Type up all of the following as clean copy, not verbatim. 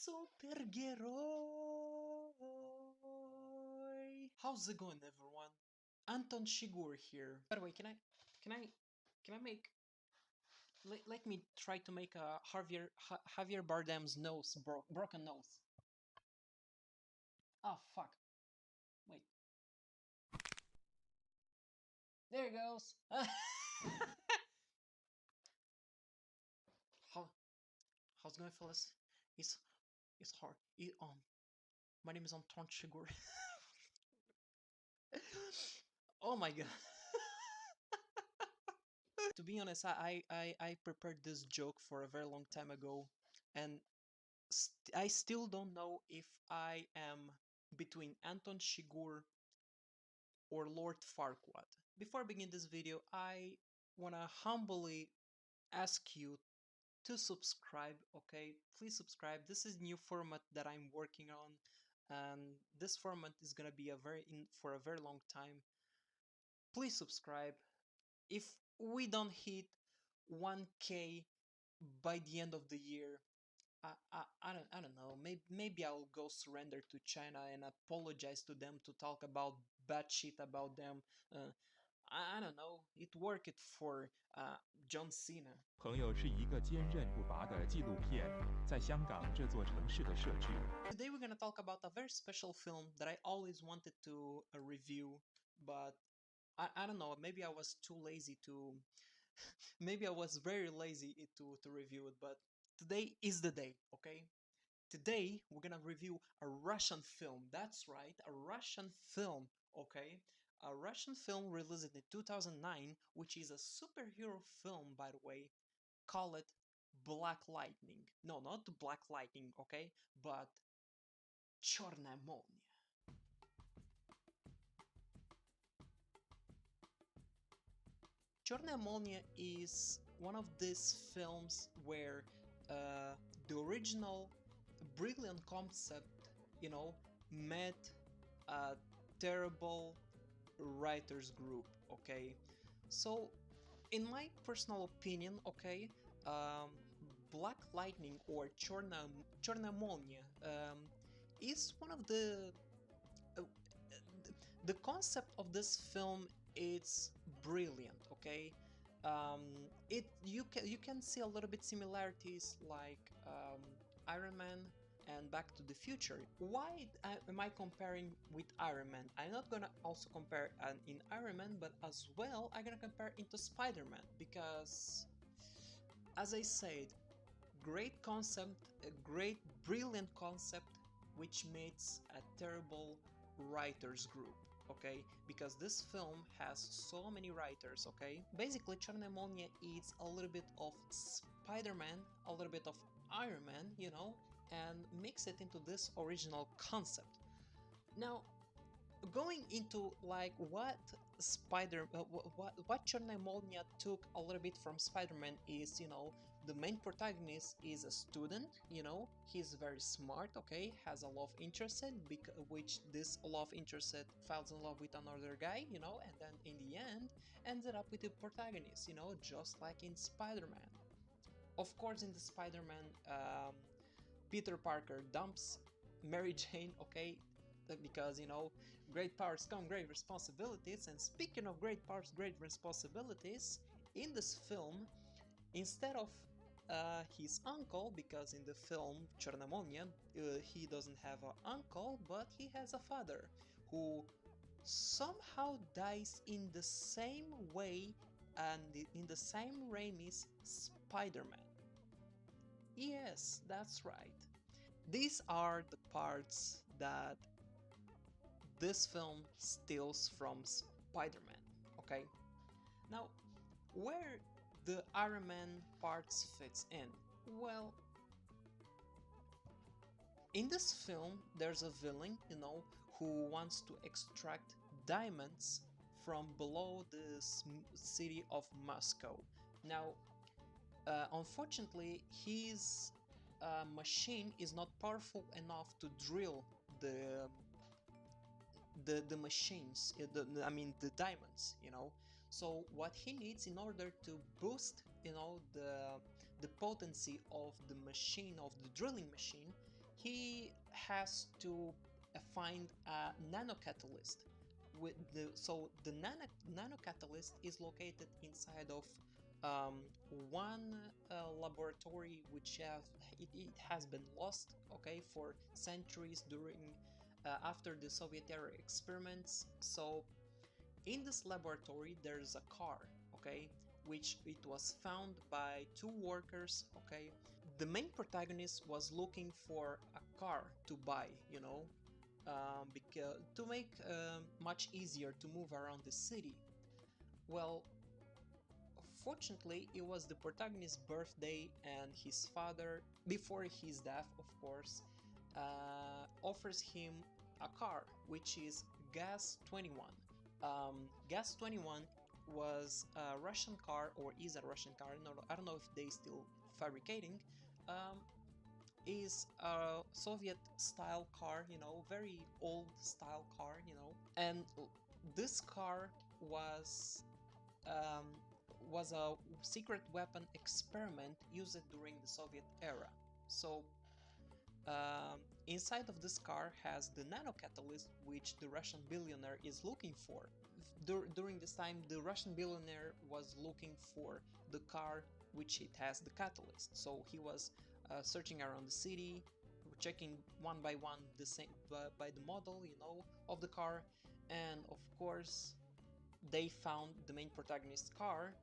Superheroi. How's it going, everyone? Anton Shigur here. By the way, can I make? Let me try to make a Javier Bardem's nose broken nose. Oh fuck! Wait. There it goes. How's it going, fellas? It's hard. My name is Anton Shigur. Oh my god. To be honest, I prepared this joke for a very long time ago, and I still don't know if I am between Anton Shigur or Lord Farquaad. Before I begin this video, I wanna humbly ask you to subscribe, okay? Please subscribe. This is new format that I'm working on, and this format is gonna be for a very long time. Please subscribe. If we don't hit 1K by the end of the year, I don't know. Maybe I'll go surrender to China and apologize to them to talk about bad shit about them. I don't know. It worked for John Cena. 朋友是一个坚韧不拔的纪录片，在香港这座城市的设置。 Today we're gonna talk about a very special film that I always wanted to review, but I don't know. Maybe I was too lazy to. Maybe I was very lazy to review it, but today is the day, okay? Today we're gonna review a Russian film. That's right, a Russian film, okay? A Russian film released in 2009, which is a superhero film, by the way. Call it Black Lightning. No, not Black Lightning, okay? But Черная молния. Черная молния is one of these films where the original brilliant concept, met a terrible writers group, okay? So, in my personal opinion, okay, Black Lightning or Черная молния is one of the concept of this film. It's brilliant, okay. You can see a little bit similarities like Iron Man and Back to the Future. Why am I comparing with Iron Man? I'm not gonna also compare in Iron Man, but as well I'm gonna compare into Spider-Man, because as I said, great concept, a great brilliant concept, which meets a terrible writers group, okay? Because this film has so many writers, okay? Basically, Черная молния is a little bit of Spider-Man, a little bit of Iron Man, and mix it into this original concept. Now, going into like what Черная молния took a little bit from Spider-Man is, the main protagonist is a student, he's very smart, okay, has a love interest, which this love interest falls in love with another guy, and then in the end ended up with the protagonist, just like in Spider-Man. Of course, in the Spider-Man, Peter Parker dumps Mary Jane, okay, because great powers come great responsibilities. And speaking of great powers, great responsibilities, in this film, instead of his uncle, because in the film Черная молния he doesn't have an uncle, but he has a father who somehow dies in the same way and in the same Raimi's Spider-Man. Yes, that's right. These are the parts that this film steals from Spider-Man, okay? Now, where the Iron Man parts fits in? Well, in this film, there's a villain, who wants to extract diamonds from below the city of Moscow. Now, unfortunately, his machine is not powerful enough to drill the machines, the diamonds, so what he needs in order to boost, the potency of the machine, of the drilling machine, he has to find a nanocatalyst. So the nanocatalyst is located inside of one laboratory which it has been lost, okay, for centuries during after the Soviet era experiments. So in this laboratory there's a car, okay, which it was found by two workers, okay. The main protagonist was looking for a car to buy, because to make much easier to move around the city. Well, fortunately, it was the protagonist's birthday, and his father, before his death, of course, offers him a car, which is Gas 21. Gas 21 was a Russian car, or is a Russian car. I don't know if they still fabricating. Um, is a Soviet style car, very old style car, and this car um, was a secret weapon experiment used during the Soviet era. So inside of this car has the nanocatalyst, which the Russian billionaire is looking for. During this time, the Russian billionaire was looking for the car which it has the catalyst. So he was searching around the city, checking one by one the same by the model, of the car, and of course they found the main protagonist's car.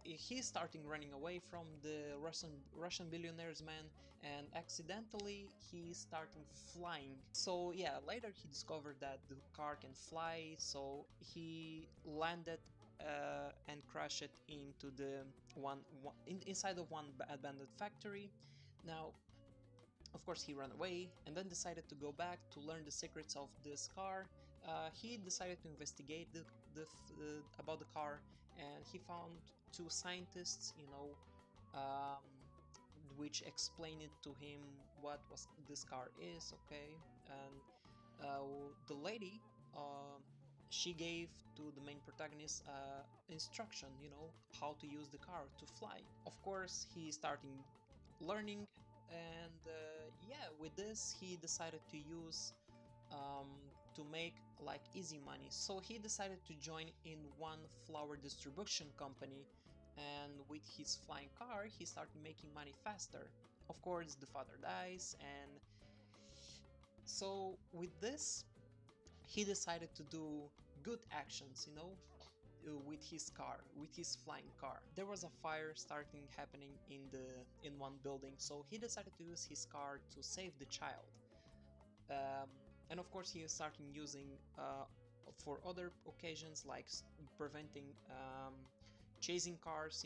He's starting running away from the Russian billionaire's man, and accidentally he's starting flying. So yeah, later he discovered that the car can fly, so he landed and crashed it into the inside of one abandoned factory. Now, of course, he ran away and then decided to go back to learn the secrets of this car. He decided to investigate about the car, and he found two scientists, um, which explained it to him what was this car is, okay. And the lady, she gave to the main protagonist instruction, how to use the car to fly. Of course, he started learning, and yeah, with this he decided to use to make like easy money. So he decided to join in one flower distribution company, and with his flying car he started making money faster. Of course, the father dies, and so with this he decided to do good actions, with his car, with his flying car. There was a fire starting happening in one building, so he decided to use his car to save the child. And of course, he is starting using for other occasions, like preventing chasing cars,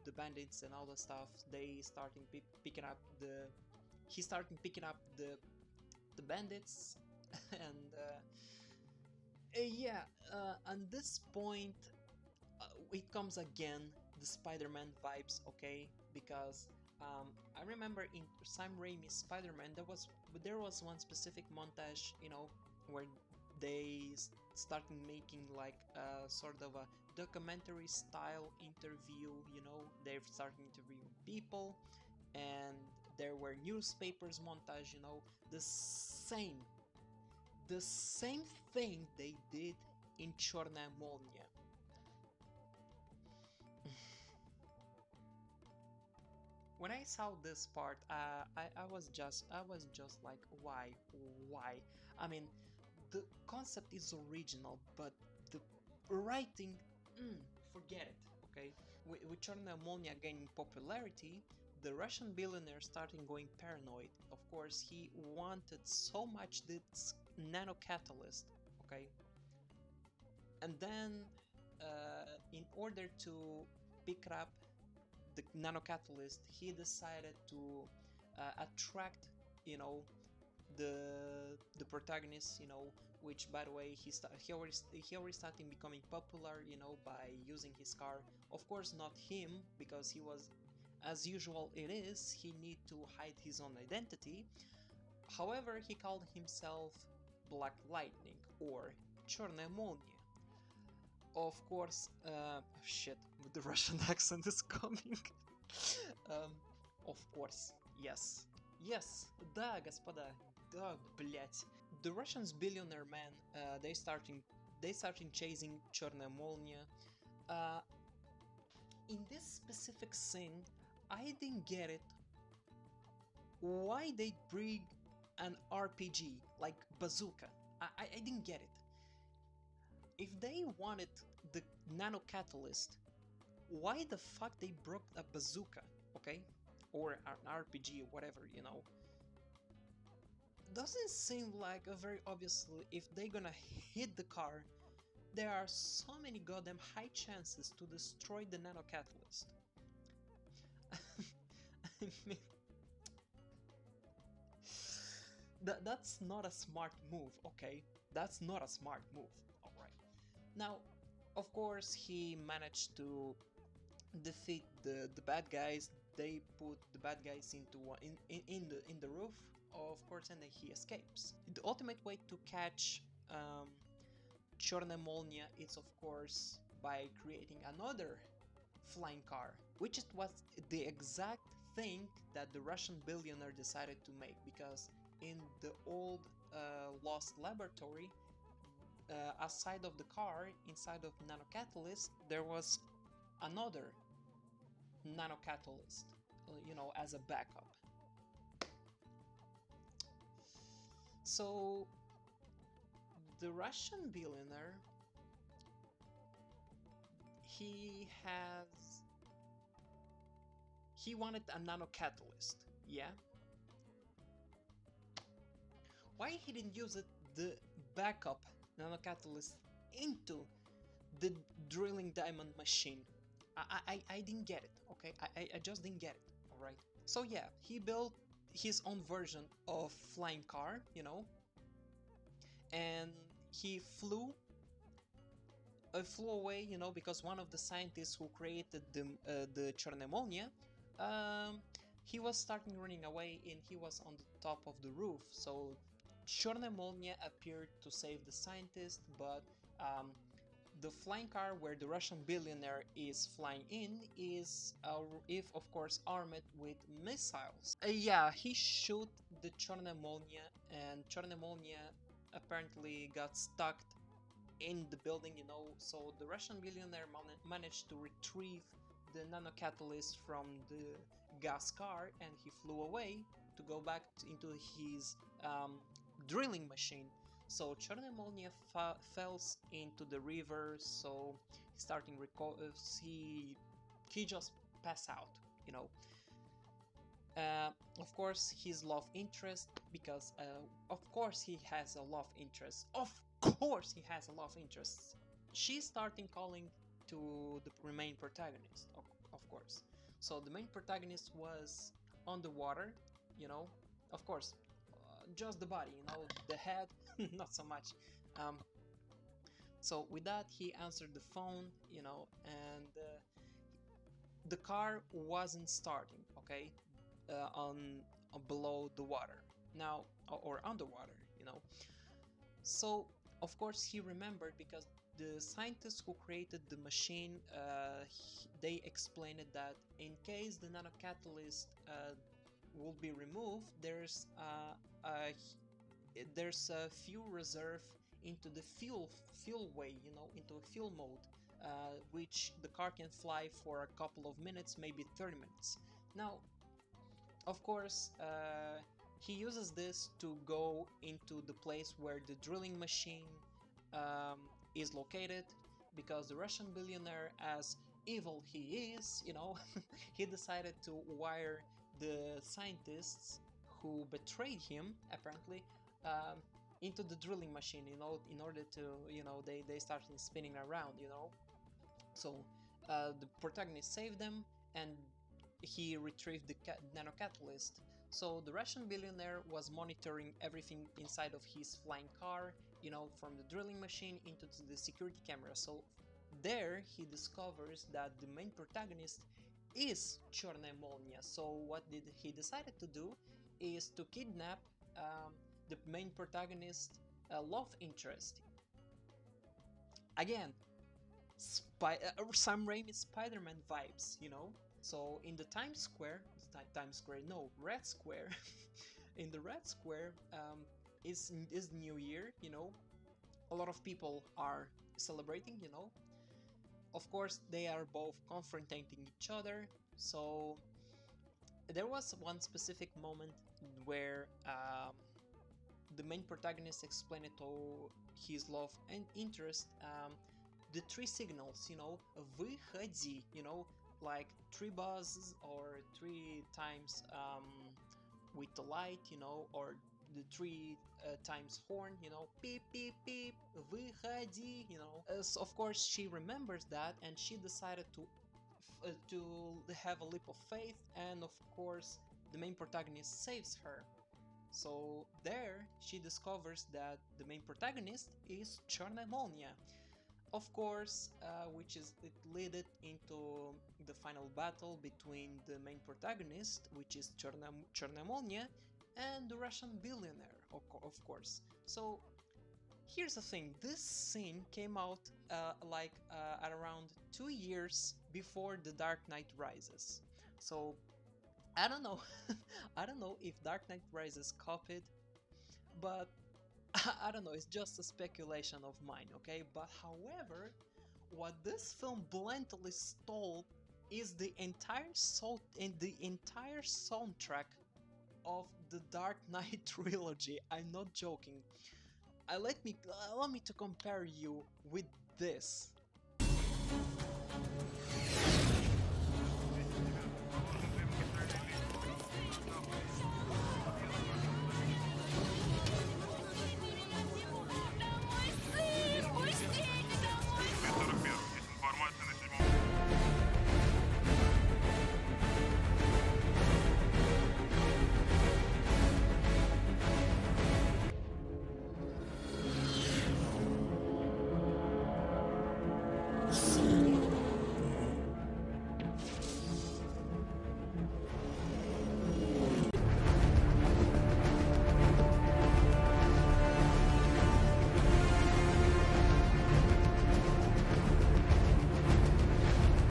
the bandits and all the stuff. They starting picking up the he started picking up the bandits, and yeah, at this point, it comes again the Spider-Man vibes, okay? Because I remember in Sam Raimi's Spider-Man, there was one specific montage, where they started making like a sort of a documentary style interview. They're starting interviewing people, and there were newspapers montage. The same thing they did in Chorная Молния. When I saw this part, I was just like, why? I mean, the concept is original, but the writing, forget it. Okay, with Chorная Молния gaining popularity, the Russian billionaire started going paranoid. Of course, he wanted so much this nano catalyst. Okay, and then in order to pick up the nano catalyst, he decided to attract, the protagonist, which, by the way, he already started becoming popular, by using his car. Of course, not him, because he was, as usual it is, he need to hide his own identity. However, he called himself Black Lightning, or Черная Молния. Of course, shit, the Russian accent is coming. Of course, yes, Yes, да, господа, да, блять. The Russians billionaire man, they starting chasing Черная Молния. Uh, in this specific scene, I didn't get it. Why they bring an RPG like bazooka? I didn't get it. If they wanted the nano catalyst, why the fuck they broke a bazooka? Okay, or an RPG, whatever, you know. Doesn't seem like a very obviously if they're gonna hit the car, there are so many goddamn high chances to destroy the nano catalyst. I mean, that's not a smart move, okay? That's not a smart move, alright. Now, of course, he managed to defeat the bad guys. They put the bad guys into in the roof, of course, and then he escapes. The ultimate way to catch Черная Молния is, of course, by creating another flying car, which was the exact thing that the Russian billionaire decided to make, because in the old lost laboratory, aside of the car, inside of Nano Catalyst, there was another Nano Catalyst, you know, as a backup. So the Russian billionaire, he wanted a nano catalyst, yeah. Why he didn't use it, the backup nano catalyst, into the drilling diamond machine? I didn't get it, okay? I just didn't get it, alright? So yeah, he built his own version of flying car, you know, and he flew away, you know, because one of the scientists who created the Черная Молния, he was starting running away and he was on the top of the roof. So Черная Молния appeared to save the scientist, but the flying car where the Russian billionaire is flying in is, if of course, armed with missiles. Yeah, he shot the Черная Молния, and Черная Молния apparently got stuck in the building, you know. So the Russian billionaire managed to retrieve the nano catalyst from the gas car, and he flew away to go back into his drilling machine. So Черная Молния falls into the river, so starting he just passed out, you know. Of course, his love interest, because of course he has a love interest. Of course he has a love interest. She's starting calling to the main protagonist, of course. So the main protagonist was on the water, you know. Of course, just the body, you know, the head, not so much. So with that, he answered the phone, you know, and the car wasn't starting, okay, on below the water now, or underwater, you know. So of course he remembered, because the scientists who created the machine, they explained that in case the nano catalyst will be removed, there's a fuel reserve into the fuel way, you know, into a fuel mode, which the car can fly for a couple of minutes, maybe 30 minutes. Now, of course, he uses this to go into the place where the drilling machine is located, because the Russian billionaire, as evil he is, you know, he decided to wire the scientists who betrayed him, apparently, into the drilling machine, you know, in order to, you know, they started spinning around, you know. So the protagonist saved them, and he retrieved the nano catalyst. So the Russian billionaire was monitoring everything inside of his flying car, you know, from the drilling machine into the security camera. So there he discovers that the main protagonist is Черная Молния. So what did he decided to do is to kidnap the main protagonist love interest. Again, Sam Raimi Spider-Man vibes, you know. So in the Red Square, in the Red Square is New Year, you know. A lot of people are celebrating, you know. Of course, they are both confronting each other. So there was one specific moment where the main protagonist explained to his love and interest the three signals, you know, выходи, you know, like three buzzes or three times with the light, you know, or the three times horn, you know, beep beep beep, выходи, you know. So of course she remembers that, and she decided to have a leap of faith, and of course the main protagonist saves her. So there she discovers that the main protagonist is Черная Молния. Of course, which is it led into the final battle between the main protagonist, which is Черная Молния, and the Russian billionaire, of course. So here's the thing: this scene came out at around 2 years before The Dark Knight Rises. So I don't know, I don't know if Dark Knight Rises copied, but I don't know, it's just a speculation of mine, okay? But however, what this film blatantly stole is the entire soundtrack of the Dark Knight trilogy. I'm not joking. Allow me to compare you with this.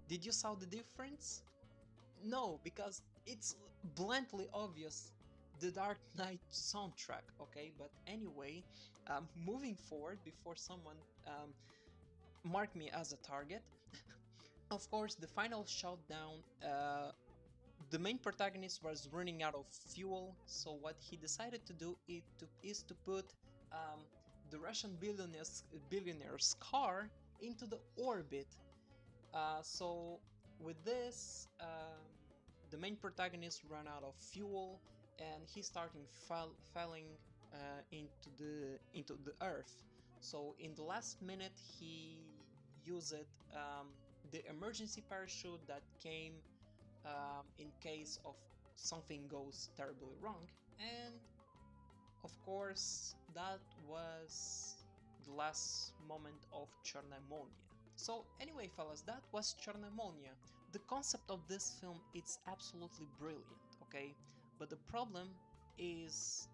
Did you saw the difference? No, because it's bluntly obvious, the Dark Knight soundtrack, okay? But anyway, moving forward, before someone mark me as a target, of course, the final showdown, the main protagonist was running out of fuel, so what he decided to do is to put the Russian billionaire's car into the orbit. So with this, the main protagonist ran out of fuel, and he started falling into the earth. So in the last minute, he used the emergency parachute that came in case of something goes terribly wrong, and of course that was the last moment of Черная Молния. So anyway, fellas, that was Черная Молния. The concept of this film, it's absolutely brilliant, okay? But the problem is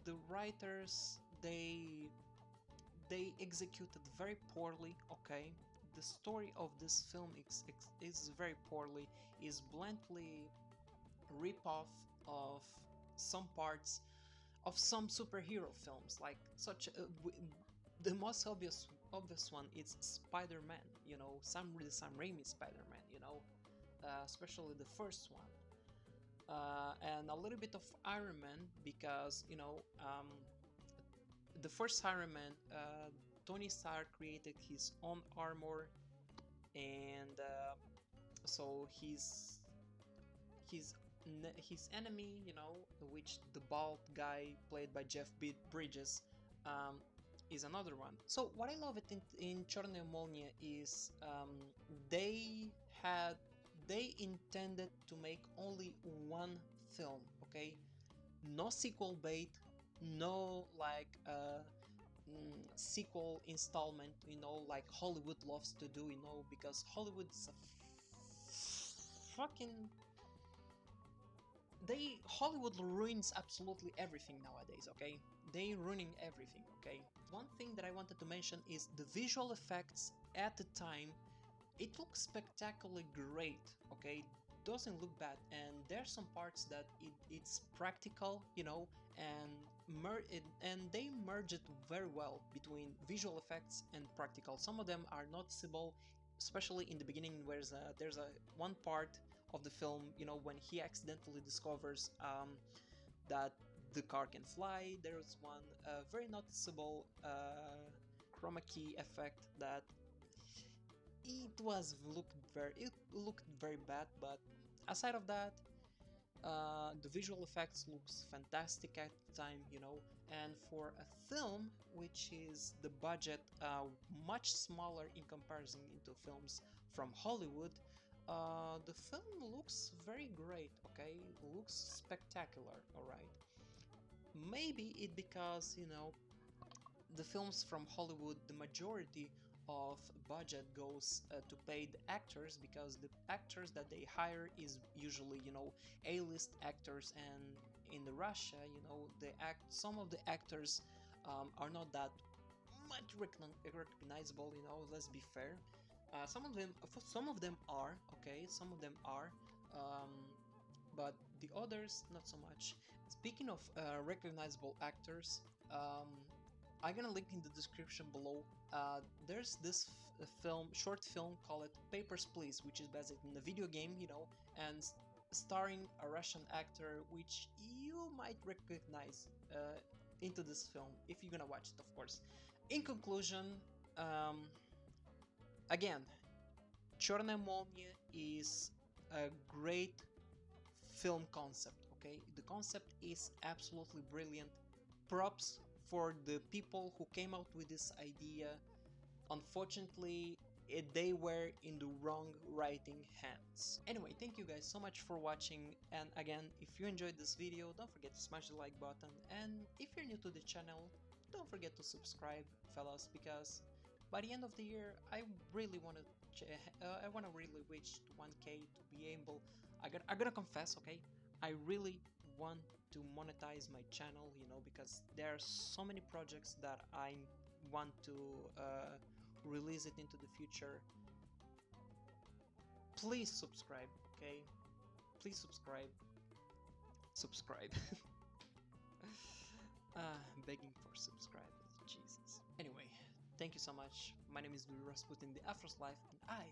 the writers, they executed very poorly, okay? The story of this film is very poorly, is bluntly rip-off of some parts of some superhero films, like the most obvious one is Spider-Man, you know, Sam Raimi Spider-Man, you know, especially the first one, and a little bit of Iron Man, because you know, the first Iron Man, Tony Stark created his own armor, and so his enemy, you know, which the bald guy played by Jeff Bridges, is another one. So what I love it in Черная Молния is they intended to make only one film, okay? No sequel bait, no like sequel installment, you know, like Hollywood loves to do, you know, because Hollywood's a fucking Hollywood ruins absolutely everything nowadays, okay? They ruining everything, okay? One thing that I wanted to mention is the visual effects at the time. It looks spectacularly great, okay? doesn't look bad, and there's some parts that it's practical, you know, and they merge it very well between visual effects and practical. Some of them are noticeable, especially in the beginning, where there's a one part of the film, you know, when he accidentally discovers that the car can fly. There's one very noticeable chroma key effect that it looked very bad, but aside of that, the visual effects looks fantastic at the time, you know. And for a film which is the budget much smaller in comparison into films from Hollywood, the film looks very great. Okay, looks spectacular. All right, maybe it because, you know, the films from Hollywood, the majority of budget goes to paid actors, because the actors that they hire is usually, you know, A-list actors. And in the Russia, you know, some of the actors are not that much recognizable, you know, let's be fair. Some of them are okay, some of them are, um, but the others not so much. Speaking of recognizable actors, I'm gonna link in the description below. There's this short film called Papers, Please, which is based in a video game, you know, and starring a Russian actor, which you might recognize into this film if you're gonna watch it, of course. In conclusion, again, Черная Молния is a great film concept. Okay, the concept is absolutely brilliant. Props for the people who came out with this idea. Unfortunately, they were in the wrong writing hands. Anyway, thank you guys so much for watching, and again, if you enjoyed this video, don't forget to smash the like button, and if you're new to the channel, don't forget to subscribe, fellas, because by the end of the year, I really want to really reach 1K to be able. I'm gonna confess, okay? I really want to monetize my channel, you know, because there are so many projects that I want to release it into the future. Please subscribe, okay? Please subscribe. Subscribe. Begging for subscribers, Jesus. Anyway, thank you so much. My name is Rasputin, the Afro's Life, and I